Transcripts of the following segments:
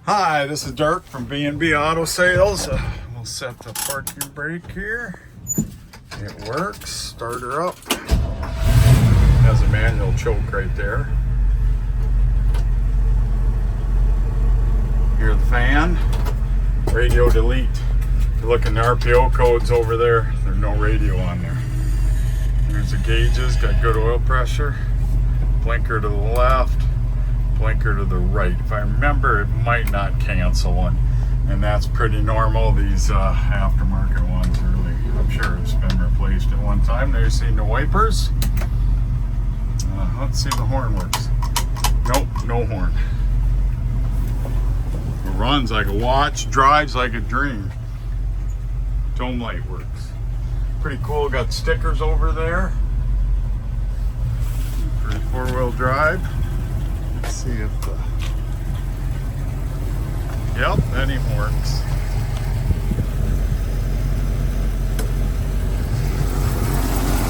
Hi, this is Dirk from B&B Auto Sales. We'll set the parking brake here. It works. Start her up. Has a manual choke right there. Hear the fan. Radio delete. If you look in the RPO codes over there, there's no radio on there. Here's the gauges. Got good oil pressure. Blinker to the left. Blinker to the right. If I remember, it might not cancel one, and that's pretty normal. These aftermarket ones, really, I'm sure it's been replaced at one time. There you see the wipers. Let's see if the horn works. Nope, no horn. It runs like a watch, drives like a dream. Dome light works. Pretty cool. Got stickers over there. For four-wheel drive. Let's see if the... Yep, that even works.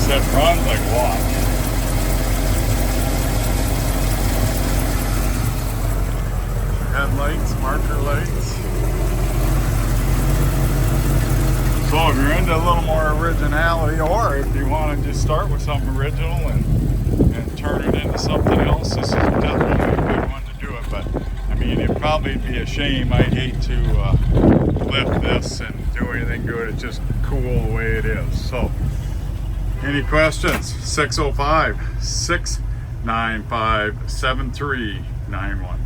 Said runs like a watch. Headlights, marker lights. So if you're into a little more originality, or if you want to just start with something original and turn it into something else, this is definitely a good one to do it. But I mean, it'd probably be a shame. I'd hate to lift this and do anything good. It's just cool the way it is. So any questions? 605-695-7391.